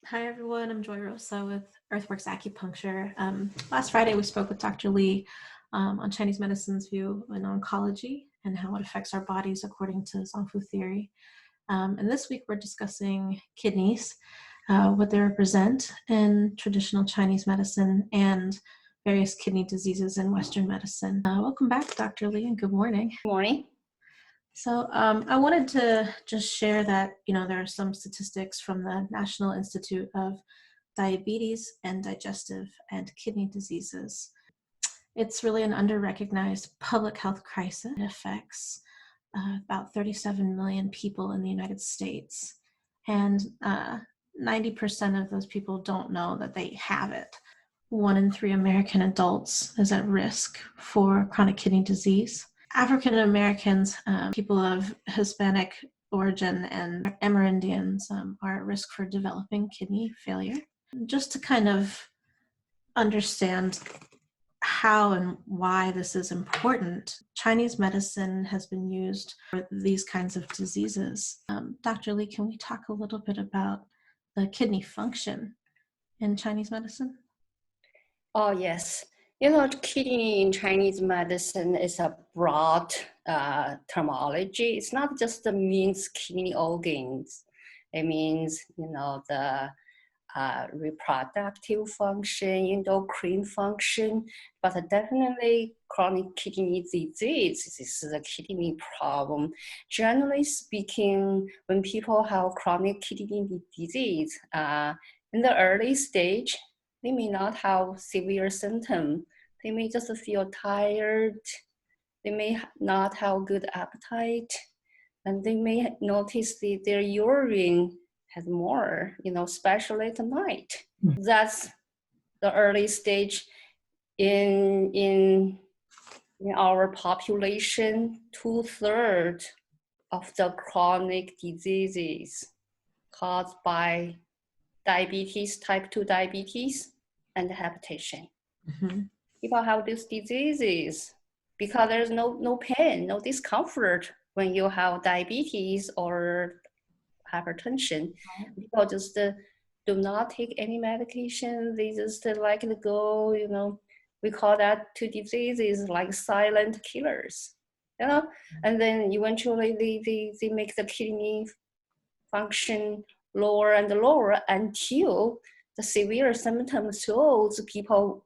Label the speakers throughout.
Speaker 1: Hi, everyone. I'm Joy Rosa with Earthworks Acupuncture. Last Friday, we spoke with Dr. Lee on Chinese medicine's view in oncology and how it affects our bodies according to Zongfu theory. And this week, we're discussing kidneys, what they represent in traditional Chinese medicine and various kidney diseases in Western medicine. Welcome back, Dr. Lee, and good morning.
Speaker 2: Good morning.
Speaker 1: So I wanted to just share that, there are some statistics from the National Institute of Diabetes and Digestive and Kidney Diseases. It's really an under-recognized public health crisis. It affects about 37 million people in the United States. And 90% of those people don't know that they have it. 1 in 3 American adults is at risk for chronic kidney disease. African Americans, people of Hispanic origin, and Amerindians are at risk for developing kidney failure. Just to kind of understand how and why this is important, Chinese medicine has been used for these kinds of diseases. Dr. Lee, can we talk a little bit about the kidney function in Chinese medicine?
Speaker 2: Oh, yes. Kidney in Chinese medicine is a broad terminology. It's not just the means kidney organs. It means, the reproductive function, endocrine function, but definitely chronic kidney disease. This is a kidney problem. Generally speaking, when people have chronic kidney disease, in the early stage, they may not have severe symptoms. They may just feel tired. They may not have good appetite. And they may notice their urine has more, especially at night. That's the early stage in our population. 2/3 of the chronic diseases caused by diabetes, type 2 diabetes, and hypertension.
Speaker 1: Mm-hmm.
Speaker 2: People have these diseases because there's no pain, no discomfort when you have diabetes or hypertension. People just do not take any medication. They just like to go, we call that two diseases like silent killers, and then eventually they make the kidney function lower and lower until the severe symptoms shows people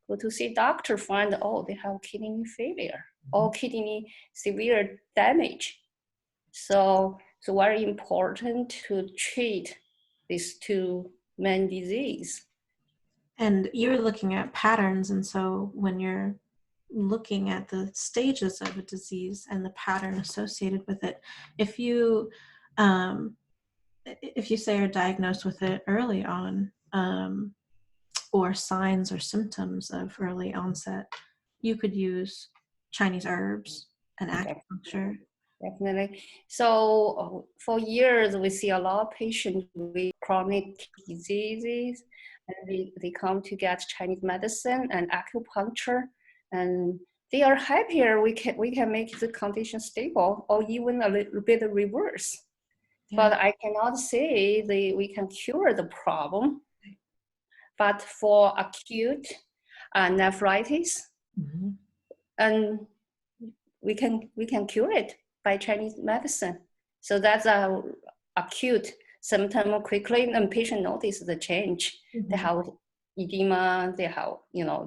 Speaker 2: go to see doctor, find, they have kidney failure or kidney severe damage. So very important to treat these two main disease.
Speaker 1: And you're looking at patterns, and so when you're looking at the stages of a disease and the pattern associated with it, if you say are diagnosed with it early on, or signs or symptoms of early onset, you could use Chinese herbs and acupuncture.
Speaker 2: Definitely. So for years, we see a lot of patients with chronic diseases, and they come to get Chinese medicine and acupuncture, and they are happier. We can make the condition stable or even a little bit reverse. Yeah. But I cannot say we can cure the problem. But for acute nephritis,
Speaker 1: mm-hmm.
Speaker 2: and we can cure it by Chinese medicine. So that's a acute symptom quickly, and patient notice the change. Mm-hmm. They have edema, they have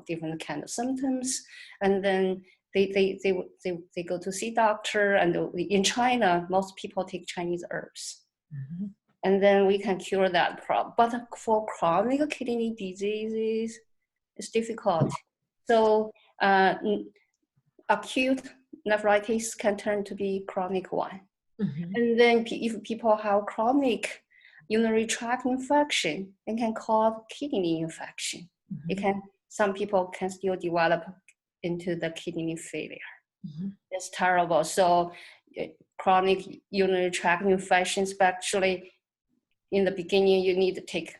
Speaker 2: different kind of symptoms, and then they go to see doctor. And in China, most people take Chinese herbs. Mm-hmm. And then we can cure that problem. But for chronic kidney diseases, it's difficult. So acute nephritis can turn to be chronic one. Mm-hmm. And then if people have chronic urinary tract infection, it can cause kidney infection. Mm-hmm. Some people can still develop into the kidney failure. Mm-hmm. It's terrible. So chronic urinary tract infections, especially in the beginning, you need to take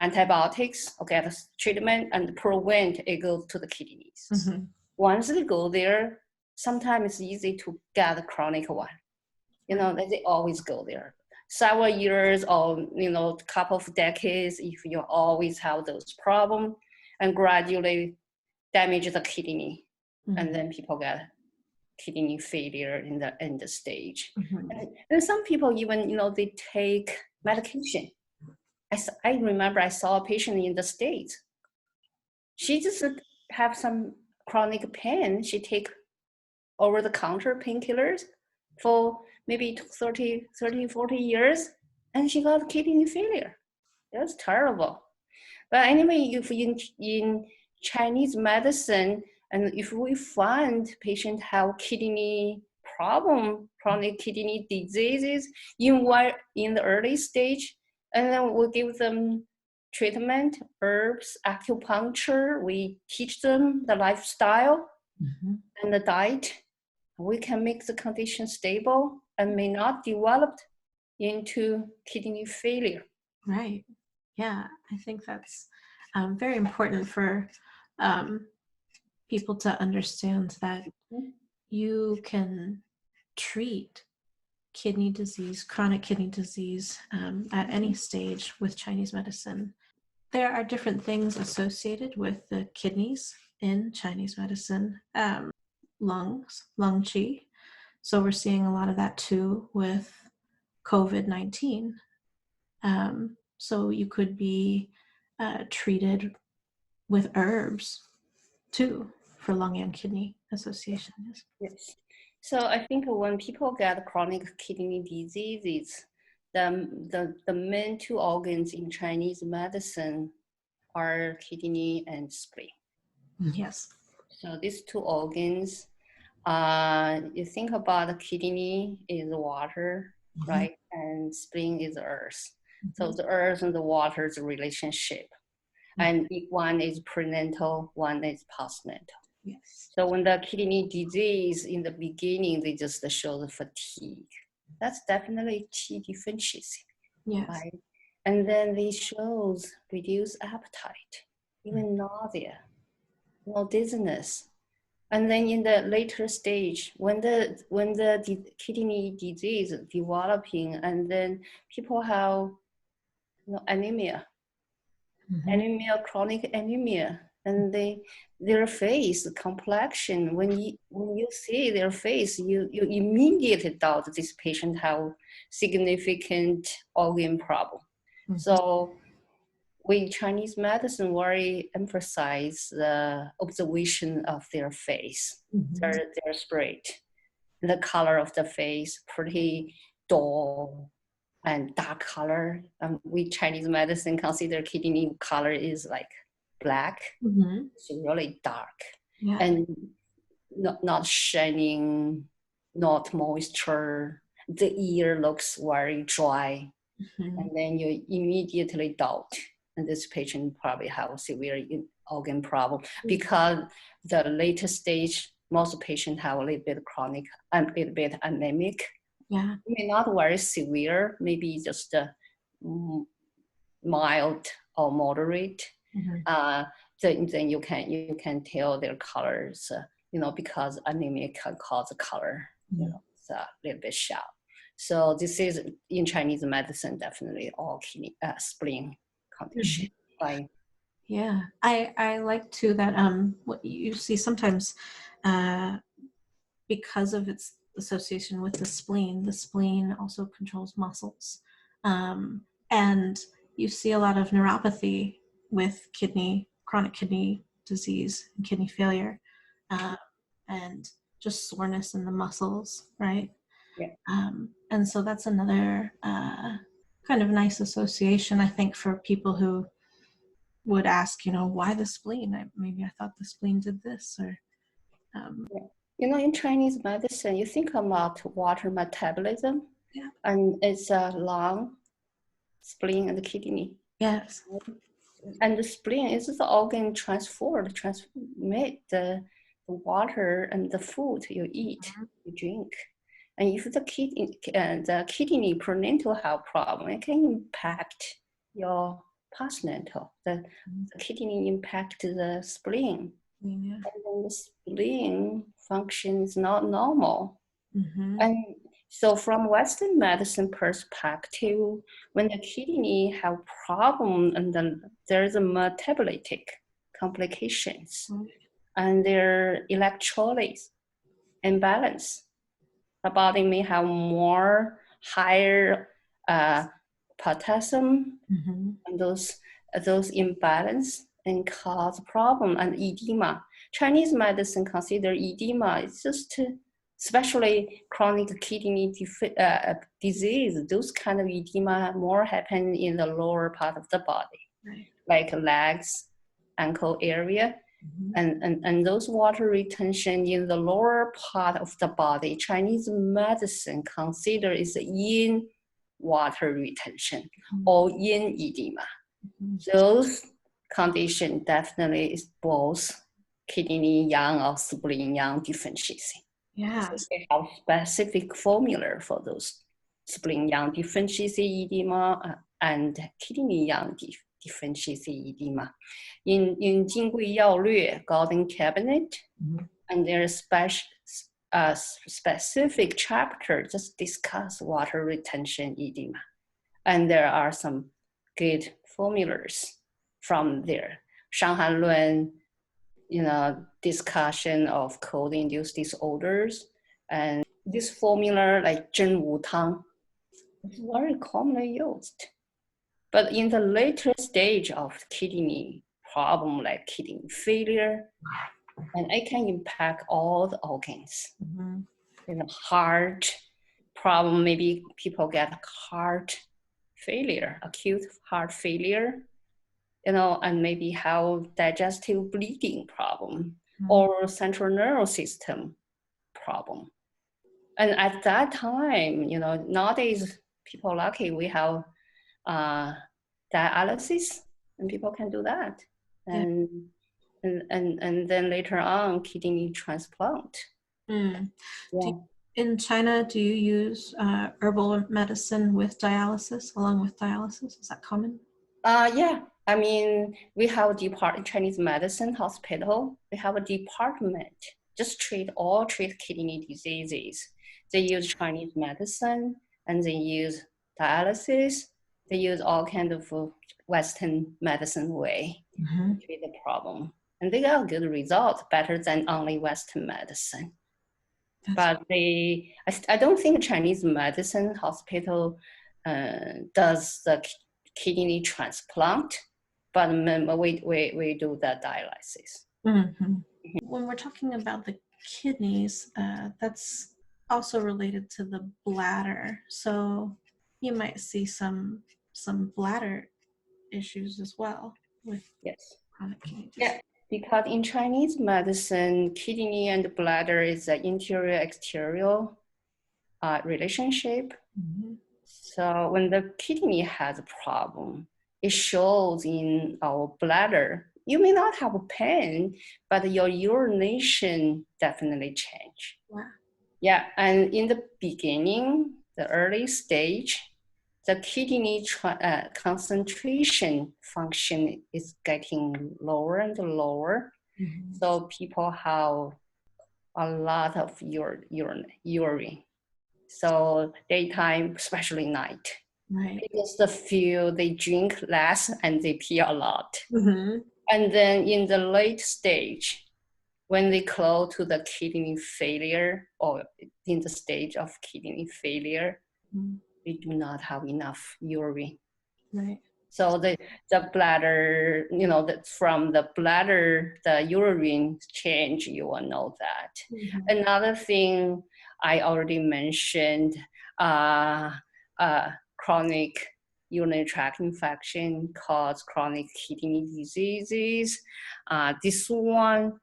Speaker 2: antibiotics or get a treatment and prevent it goes to the kidneys. Mm-hmm. Once they go there, sometimes it's easy to get a chronic one. They always go there. several years or couple of decades, if you always have those problems, and gradually damage the kidney, and then people get kidney failure in the end stage. And some people even they take medication. I remember I saw a patient in the States. She just have some chronic pain. She take over-the-counter painkillers for maybe 30, 40 years, and she got kidney failure. That's terrible. But anyway, if in Chinese medicine, and if we find patients have kidney problem, chronic kidney diseases in the early stage, and then we give them treatment, herbs, acupuncture. We teach them the lifestyle and the diet. We can make the condition stable and may not develop into kidney failure.
Speaker 1: Right. Yeah, I think that's very important for people to understand that you can treat kidney disease, chronic kidney disease, at any stage with Chinese medicine. There are different things associated with the kidneys in Chinese medicine. Lungs, lung qi. So we're seeing a lot of that too with COVID-19. So you could be treated with herbs too for lung and kidney associations.
Speaker 2: Yes. So I think when people get chronic kidney diseases, the main two organs in Chinese medicine are kidney and spleen.
Speaker 1: Yes.
Speaker 2: So these two organs, you think about the kidney is water, right? And spleen is earth. So the earth and the water's relationship. And one is prenatal, one is postnatal.
Speaker 1: Yes.
Speaker 2: So when the kidney disease in the beginning, they just show the fatigue. That's definitely qi deficiency.
Speaker 1: Yes.
Speaker 2: Right? And then they shows reduced appetite, even nausea, dizziness. And then in the later stage, when the kidney disease developing, and then people have anemia, chronic anemia, and their face complexion. When you see their face, you immediately doubt this patient have significant organ problem. So we Chinese medicine very emphasize the observation of their face, their spirit, the color of the face, pretty dull and dark color. We Chinese medicine consider kidney color is like black. It's really dark, and not shining, not moisture. The ear looks very dry, and then you immediately doubt, and this patient probably have a severe organ problem because the later stage, most patients have a little bit chronic, a little bit anemic.
Speaker 1: Yeah.
Speaker 2: May not very severe, maybe just mild or moderate. Then you can tell their colors, because anemia can cause the color, it's a little bit sharp. So this is in Chinese medicine definitely all kidney spleen condition. Right?
Speaker 1: Yeah, I like too that what you see sometimes because of its association with the spleen also controls muscles, and you see a lot of neuropathy with chronic kidney disease and kidney failure, and just soreness in the muscles, right?
Speaker 2: Yeah.
Speaker 1: And so that's another kind of nice association, I think, for people who would ask, why the spleen? Maybe I thought the spleen did this, or
Speaker 2: in Chinese medicine, you think about water metabolism, and it's lung, spleen, and the kidney.
Speaker 1: Yes.
Speaker 2: And the spleen is the organ transmit the water and the food you eat, you drink. And if the kidney prenatal have problem, it can impact your postnatal. The kidney impact the spleen. And then the spleen function is not normal. And So from Western medicine perspective, when the kidney have problem and then there's a metabolic complications and their electrolytes imbalance, the body may have more higher potassium and those imbalance and cause problem and edema. Chinese medicine consider edema is just especially chronic kidney disease. Those kind of edema more happen in the lower part of the body, like legs, ankle area. And those water retention in the lower part of the body, Chinese medicine consider is in water retention or in edema. Those condition definitely is both kidney yang or spleen yang deficiency.
Speaker 1: Yeah.
Speaker 2: So they have specific formula for those spleen yang deficiency edema and kidney yang deficiency edema. In 金匮要略 Golden Cabinet, and there's specific chapter just discuss water retention edema. And there are some good formulas from there. 伤寒论, discussion of cold-induced disorders, and this formula like 真武汤 is very commonly used. But in the later stage of kidney problem, like kidney failure, and it can impact all the organs. Heart problem, maybe people get heart failure, acute heart failure, and maybe have digestive bleeding problem or central nervous system problem. And at that time, nowadays people lucky we have dialysis, and people can do that, and then later on kidney transplant.
Speaker 1: In China, do you use herbal medicine with dialysis, along with dialysis? Is that common?
Speaker 2: Yeah. I mean, we have a Chinese medicine hospital. We have a department just treat kidney diseases. They use Chinese medicine and they use dialysis. They use all kinds of Western medicine way to treat the problem. And they got good results, better than only Western medicine. But I don't think Chinese medicine hospital does the kidney transplant, but we do the dialysis.
Speaker 1: When we're talking about the kidneys, that's also related to the bladder. So you might see some bladder issues as well with chronic kidney disease.
Speaker 2: Yeah, because in Chinese medicine, kidney and bladder is an interior-exterior relationship. So when the kidney has a problem, it shows in our bladder. You may not have a pain, but your urination definitely change.
Speaker 1: Wow.
Speaker 2: Yeah, and in the beginning, the early stage, the kidney concentration function is getting lower and lower. So people have a lot of urine. So daytime, especially night. Because they drink less and they pee a lot. And then in the late stage, when they close to the kidney failure or in the stage of kidney failure, they do not have enough urine. So the bladder, from the bladder, the urine change, you will know that. Another thing I already mentioned, chronic urinary tract infection cause chronic kidney diseases. This one,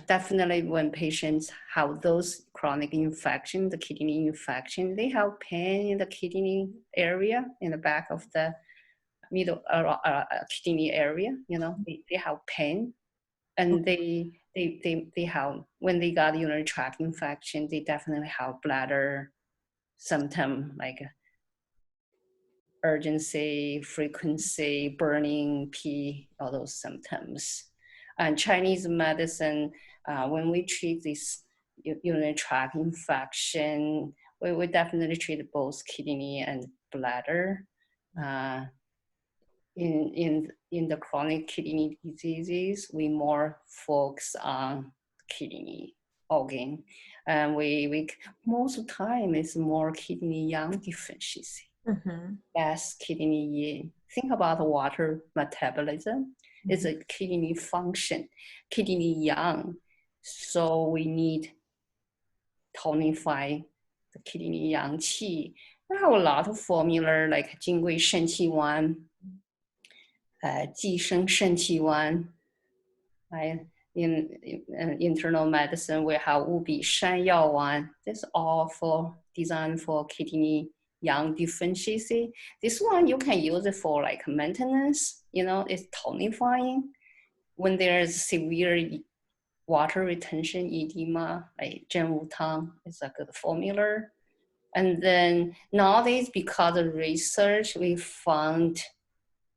Speaker 2: definitely when patients have those chronic infection, the kidney infection, they have pain in the kidney area, in the back of the middle kidney area, they have pain. And they have, when they got urinary tract infection, they definitely have bladder symptom like urgency, frequency, burning, pee, all those symptoms. And Chinese medicine, when we treat this urinary tract infection. We definitely treat both kidney and bladder. In the chronic kidney diseases, we more focus on kidney organ, and we most of the time it's more kidney yang deficiency, less kidney yin. Think about water metabolism. It's a kidney function, kidney yang. So we need tonify the kidney yang qi. We have a lot of formula like 金匮肾气丸。寄生肾气丸. In internal medicine, we have 五比山药丸. This all designed for kidney yang deficiency. This one you can use it for like maintenance. It's tonifying. When there's severe water retention edema, like 真武汤 is a good formula. And then nowadays, because of research, we found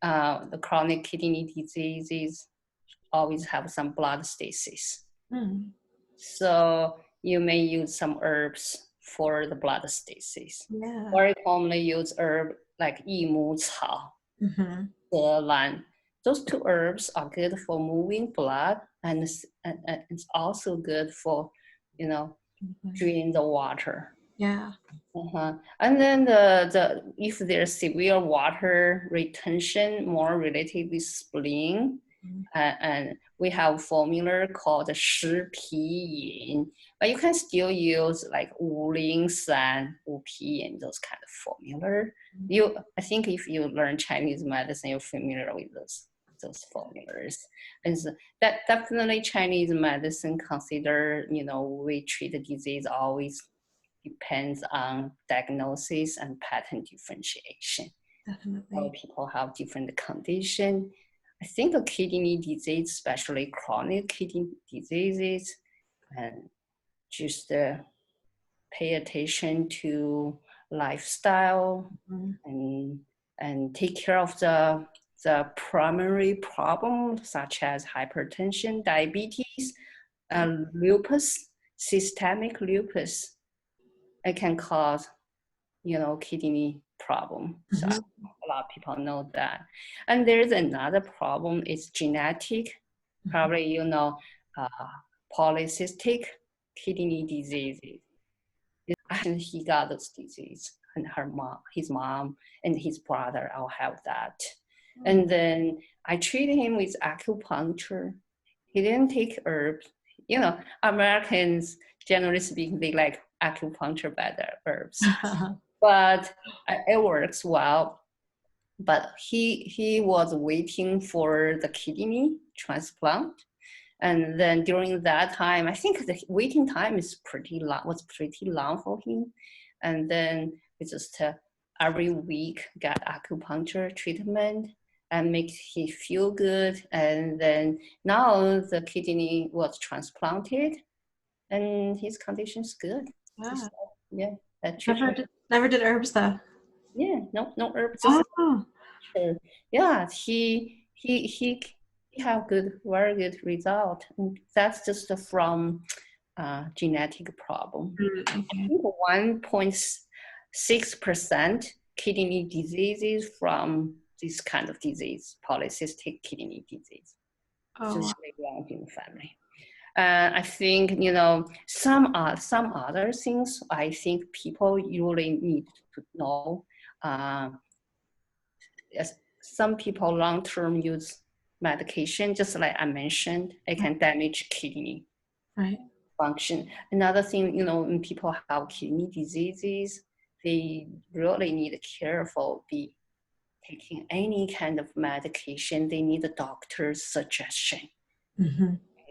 Speaker 2: the chronic kidney diseases always have some blood stasis. So you may use some herbs for the blood stasis.
Speaker 1: Yeah.
Speaker 2: Very commonly use herb like 益母草, 泽兰. Those two herbs are good for moving blood, and it's also good for, drain the water.
Speaker 1: Yeah.
Speaker 2: And then if there's severe water retention, more related with spleen, and we have formula called 十皮饮, but you can still use like 五苓散, 五皮饮, those kind of formula. I think if you learn Chinese medicine, you're familiar with those formulas. And so that definitely Chinese medicine consider, we treat the disease always depends on diagnosis and pattern differentiation.
Speaker 1: Definitely.
Speaker 2: All people have different condition. I think a kidney disease, especially chronic kidney diseases, and just pay attention to lifestyle and take care of the primary problem, such as hypertension, diabetes, lupus, systemic lupus. It can cause, kidney problem. So a lot of people know that. And there's another problem, it's genetic. Probably, polycystic kidney disease. And he got this disease, and his mom and his brother all have that. And then I treated him with acupuncture. He didn't take herbs. Americans, generally speaking, they like acupuncture better herbs. But it works well. But he was waiting for the kidney transplant. And then during that time, I think the waiting time was pretty long for him. And then we just every week got acupuncture treatment and make him feel good. And then now the kidney was transplanted and his condition's good.
Speaker 1: Wow.
Speaker 2: So, yeah.
Speaker 1: Never did herbs though.
Speaker 2: Yeah, no herbs.
Speaker 1: Sure.
Speaker 2: Yeah, he have very good result. And that's just from genetic problem. I think 1.6% kidney diseases from this kind of disease, polycystic kidney disease. Just around in the family. I think, some other things I think people really need to know. Some people long-term use medication, just like I mentioned, it can damage kidney function. Another thing, when people have kidney diseases, they really need careful be taking any kind of medication. They need a doctor's suggestion.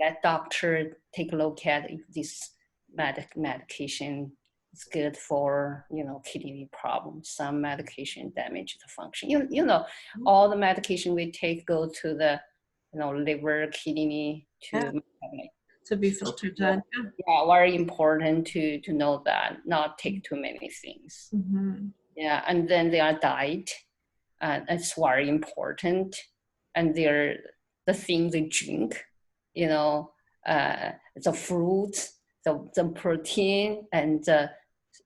Speaker 2: Let doctor take a look at if this medication is good for, kidney problems. Some medication damage the function. All the medication we take go to the, liver, kidney
Speaker 1: to be filtered down.
Speaker 2: Yeah, very important to know that, not take too many things. Yeah, and then their diet, it's very important. And the things they drink, the fruits, the protein and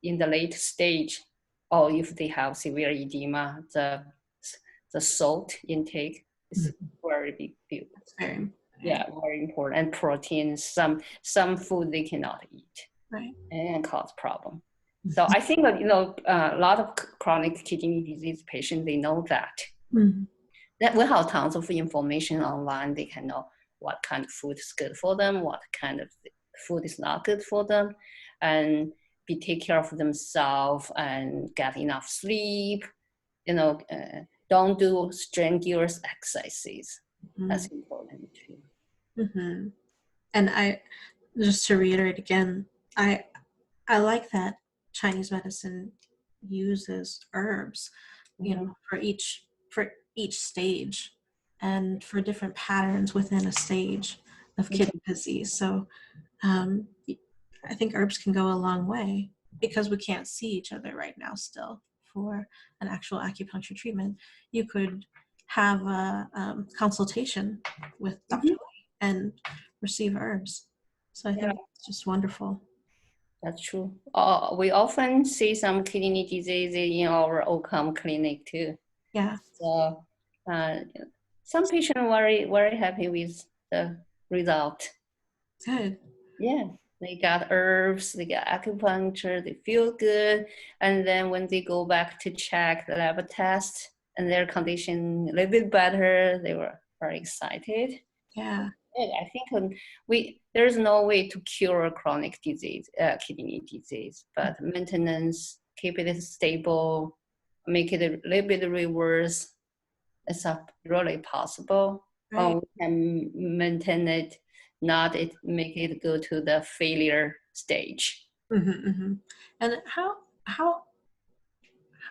Speaker 2: in the late stage, or if they have severe edema, the salt intake is very big.
Speaker 1: Very,
Speaker 2: Yeah, very important. And protein, some food they cannot eat,
Speaker 1: right.
Speaker 2: and cause problem. So I think that, a lot of chronic kidney disease patients, they know that.
Speaker 1: Mm-hmm.
Speaker 2: That we have tons of information online. They can know what kind of food is good for them, what kind of food is not good for them, and take care of themselves and get enough sleep. Don't do strenuous exercises.
Speaker 1: Mm-hmm.
Speaker 2: That's important too.
Speaker 1: Mm-hmm. And just to reiterate again, I like that Chinese medicine uses herbs, for each stage and for different patterns within a stage of kidney disease. So I think herbs can go a long way because we can't see each other right now still for an actual acupuncture treatment. You could have a consultation with Dr. Lee and receive herbs. So I think it's just wonderful.
Speaker 2: That's true. We often see some kidney disease in our outcome clinic too.
Speaker 1: Yeah.
Speaker 2: So some patients are very, very happy with the result.
Speaker 1: Good.
Speaker 2: Yeah, they got herbs, they got acupuncture, they feel good. And then when they go back to check the lab test and their condition a little bit better, they were very excited.
Speaker 1: Yeah.
Speaker 2: I think there's no way to cure chronic disease, kidney disease, but maintenance, keep it stable, make it a little bit reverse. It's really possible.
Speaker 1: Right.
Speaker 2: Or we can maintain it, not make it go to the failure stage.
Speaker 1: Mm-hmm, mm-hmm. And how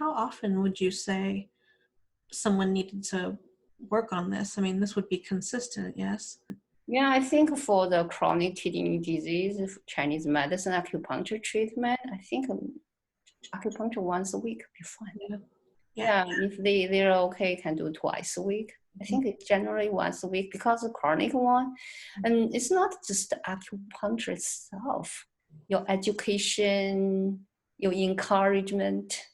Speaker 1: often would you say someone needed to work on this? I mean, this would be consistent, yes?
Speaker 2: Yeah, I think for the chronic kidney disease, Chinese medicine acupuncture treatment, I think acupuncture once a week would be fine. Yeah, if they're okay, can do twice a week. I think it's generally once a week because the chronic one, and it's not just the acupuncture itself. Your education, your encouragement,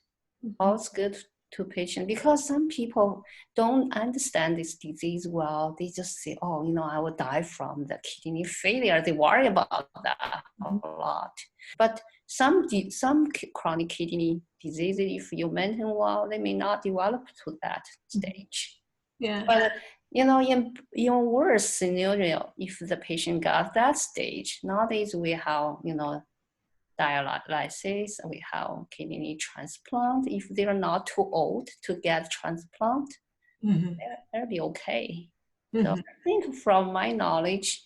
Speaker 2: all's good to patient because some people don't understand this disease well. They just say, "Oh, I will die from the kidney failure." They worry about that a lot. But some chronic kidney disease, if you maintain well, they may not develop to that stage.
Speaker 1: Yeah.
Speaker 2: But in worst scenario, if the patient got that stage, nowadays we have dialysis, we have kidney transplant. If they're not too old to get transplant, they'll be okay. So I think from my knowledge,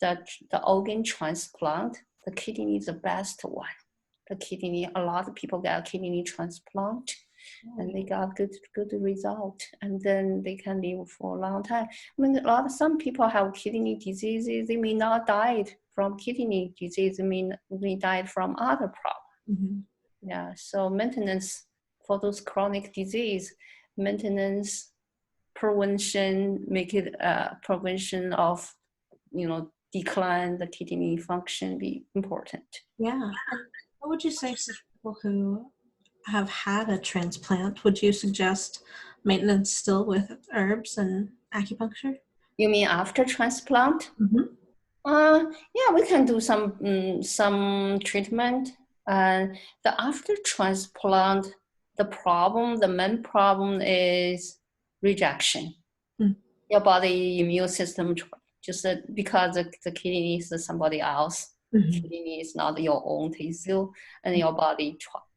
Speaker 2: that the organ transplant, the kidney is the best one. The kidney, a lot of people get kidney transplant and they got good result, and then they can live for a long time. I mean, some people have kidney diseases. They may not die from kidney disease. They may die from other problems. Yeah. So maintenance for those chronic disease, maintenance, prevention, make it prevention of decline the kidney function be important.
Speaker 1: Yeah. What would you say to people who have had a transplant? Would you suggest maintenance still with herbs and acupuncture?
Speaker 2: You mean after transplant? Yeah, we can do some treatment. And the after transplant, the main problem is rejection. Your body immune system just because the kidney is somebody else. Kidney is not your own tissue, and your body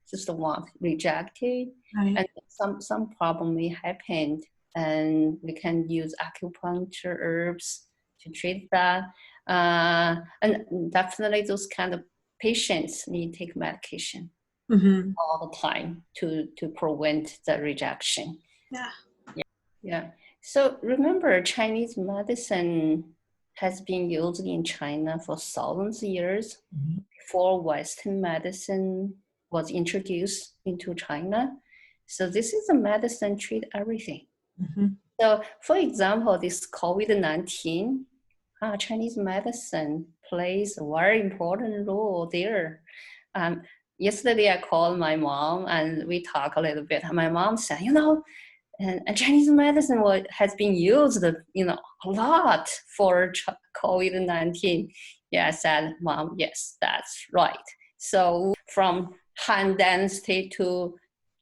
Speaker 2: just want rejected.
Speaker 1: Right.
Speaker 2: And some problem may happen, and we can use acupuncture herbs to treat that. And definitely those kind of patients need to take medication all the time to prevent the rejection. Yeah. So remember, Chinese medicine has been used in China for thousands of years before Western medicine was introduced into China. So this is a medicine treat everything. So for example, this COVID-19, Chinese medicine plays a very important role there. Yesterday I called my mom and we talked a little bit. My mom said, and Chinese medicine has been used, a lot for COVID-19. Yeah, I said, Mom, yes, that's right. So from Han Dynasty to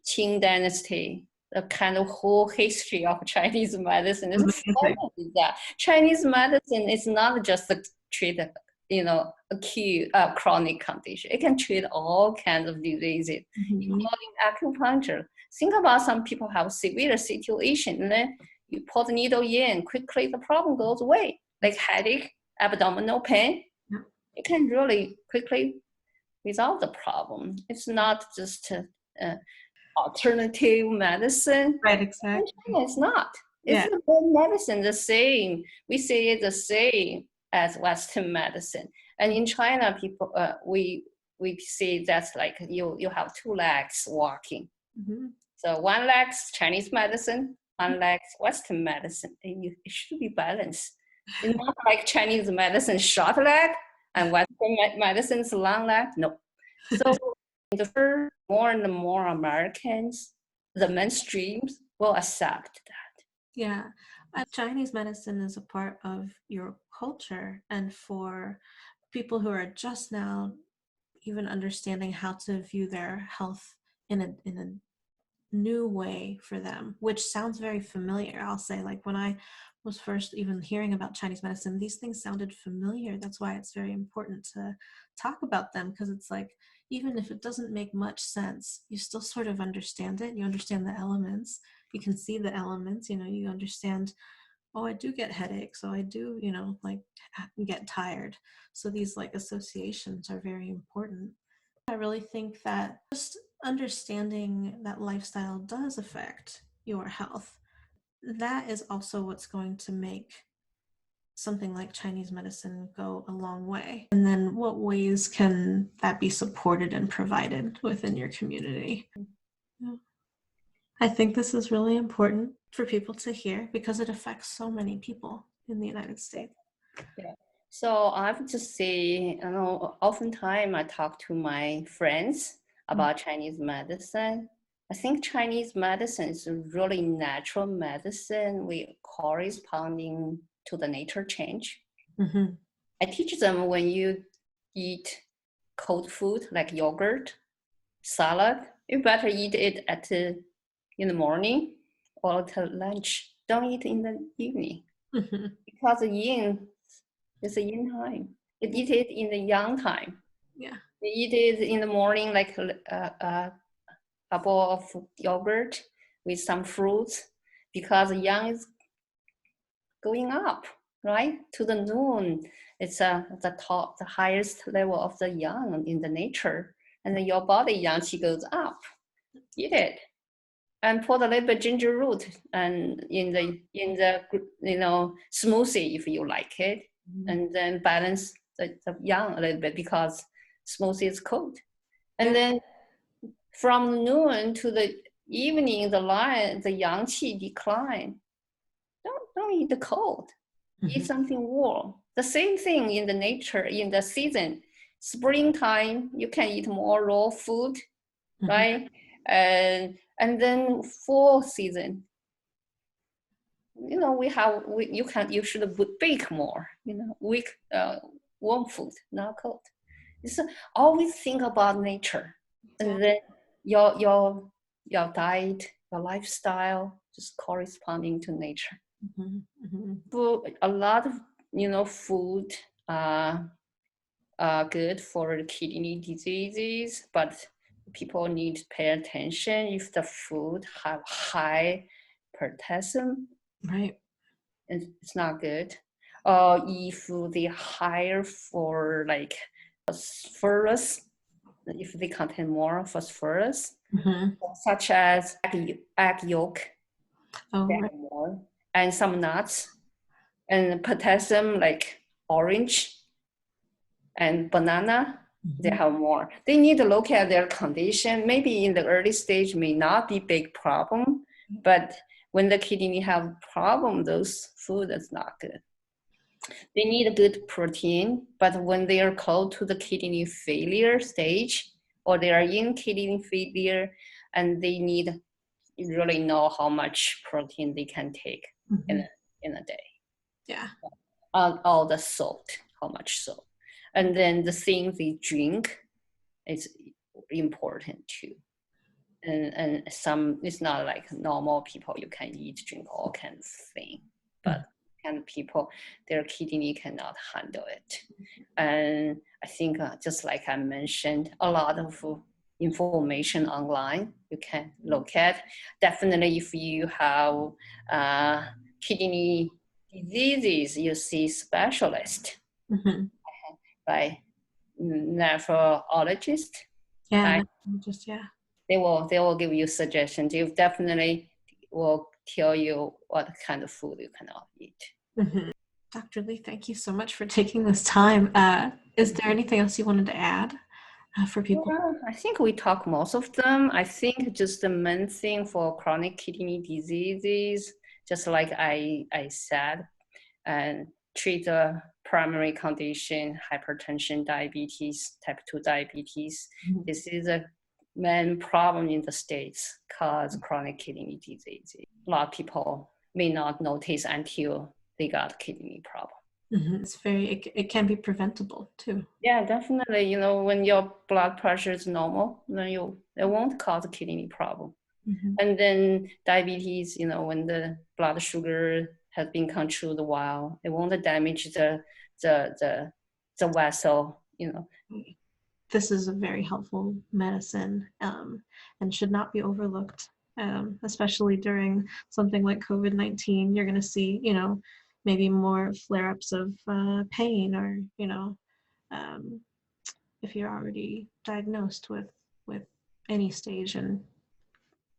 Speaker 2: Qing Dynasty, the kind of whole history of Chinese medicine is following that. Chinese medicine is not just to treat, acute chronic condition. It can treat all kinds of diseases, including acupuncture. Think about some people have severe situation, and then you put the needle in, quickly the problem goes away. Like headache, abdominal pain, it can really quickly resolve the problem. It's not just alternative medicine.
Speaker 1: Right, exactly.
Speaker 2: It's not. It's the whole medicine the same. We say it the same as Western medicine. And in China, people we say that's like you have two legs walking. So one leg's Chinese medicine, one leg's Western medicine. It should be balanced. It's not like Chinese medicine short leg and Western medicine's long leg. No. So more and more Americans, the mainstreams will accept that.
Speaker 1: Yeah. Chinese medicine is a part of your culture, and for people who are just now even understanding how to view their health in a new way for them, which sounds very familiar. I'll say, like, when I was first even hearing about Chinese medicine, these things sounded familiar. That's why it's very important to talk about them, because it's like, even if it doesn't make much sense, you still sort of understand it. You understand the elements. You can see the elements, you understand, oh, I do get headaches. So I do, get tired. So these like associations are very important. I really think that just understanding that lifestyle does affect your health, that is also what's going to make something like Chinese medicine go a long way. And then what ways can that be supported and provided within your community? Yeah. I think this is really important for people to hear because it affects so many people in the United States.
Speaker 2: Yeah. So I would just say, oftentimes I talk to my friends about Chinese medicine. I think Chinese medicine is a really natural medicine. We corresponding to the nature change. I teach them when you eat cold food like yogurt, salad, you better eat it in the morning or at lunch. Don't eat in the evening because the yin is the yin time. You eat it in the yang time.
Speaker 1: Yeah.
Speaker 2: You eat it in the morning like a bowl of yogurt with some fruits because the yang is going up, right? To the noon. It's the highest level of the yang in the nature. And then your body yang qi goes up. Eat it. And put a little bit ginger root and in the smoothie if you like it. And then balance the yang a little bit because smoothie is cold. And then from noon to the evening, the yang qi decline. Don't eat the cold. Eat something warm. The same thing in the nature, in the season. Springtime, you can eat more raw food, right? And then fall season, you should bake more, warm food, not cold. It's always think about nature, and then your diet, your lifestyle, just corresponding to nature. A lot of food are good for kidney diseases, but people need to pay attention if the food have high potassium,
Speaker 1: right?
Speaker 2: And it's not good. Or if they higher for like phosphorus, if they contain more phosphorus, such as egg yolk, more, and some nuts, and potassium like orange and banana, they have more. They need to look at their condition. Maybe in the early stage may not be big problem, but when the kidney have problem, those food is not good. They need a good protein, but when they are close to the kidney failure stage, or they are in kidney failure, and they need really know how much protein they can take
Speaker 1: Mm-hmm.
Speaker 2: in a day.
Speaker 1: Yeah.
Speaker 2: All the salt, how much salt. And then the things they drink is important too. And some, it's not like normal people, you can eat, drink all kinds of thing, but kind of people, their kidney cannot handle it. And I think just like I mentioned, a lot of information online you can look at. Definitely if you have kidney diseases, you see specialist,
Speaker 1: Mm-hmm.
Speaker 2: right? Nephrologist,
Speaker 1: Yeah.
Speaker 2: right?
Speaker 1: No, just, yeah.
Speaker 2: They will give you suggestions. You definitely will tell you what kind of food you cannot eat.
Speaker 1: Mm-hmm. Dr. Lee, thank you so much for taking this time. Is there anything else you wanted to add for people?
Speaker 2: Well, I think we talk most of them. I think just the main thing for chronic kidney diseases, just like I said, and treat the primary condition, hypertension, diabetes, type 2 diabetes.
Speaker 1: Mm-hmm.
Speaker 2: This is a main problem in the States cause chronic kidney disease. A lot of people may not notice until they got kidney problem.
Speaker 1: Mm-hmm. It can be preventable too.
Speaker 2: Yeah, definitely. You know, when your blood pressure is normal, then it won't cause a kidney problem.
Speaker 1: Mm-hmm.
Speaker 2: And then diabetes, you know, when the blood sugar has been controlled a while, it won't damage the vessel, you know.
Speaker 1: This is a very helpful medicine and should not be overlooked, especially during something like COVID-19. You're going to see, maybe more flare-ups of pain, or, if you're already diagnosed with any stage in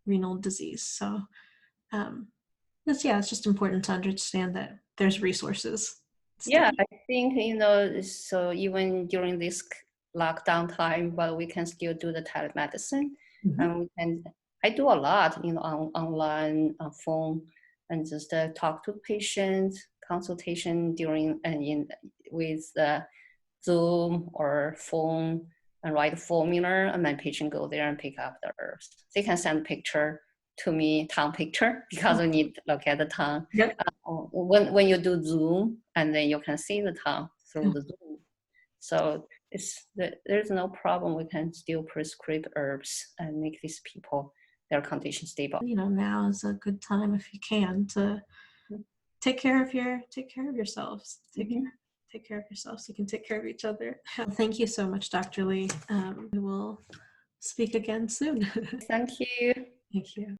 Speaker 1: renal disease. So it's just important to understand that there's resources.
Speaker 2: Yeah, I think, you know, so even during this lockdown time, but we can still do the telemedicine.
Speaker 1: Mm-hmm.
Speaker 2: And I do a lot, you know, online, on phone, and just talk to patients, consultation during and with Zoom or phone, and write a formula, and my patient go there and pick up the herbs. They can send a picture to me, tongue picture, because we need to look at the tongue.
Speaker 1: Yep.
Speaker 2: When you do Zoom, and then you can see the tongue through the Zoom. So there's no problem. We can still prescribe herbs and make these people, their condition stable.
Speaker 1: Now is a good time, if you can, to take care of yourselves. Take care of yourselves so you can take care of each other. Thank you so much, Dr. Lee. We will speak again soon.
Speaker 2: Thank you.
Speaker 1: Thank you.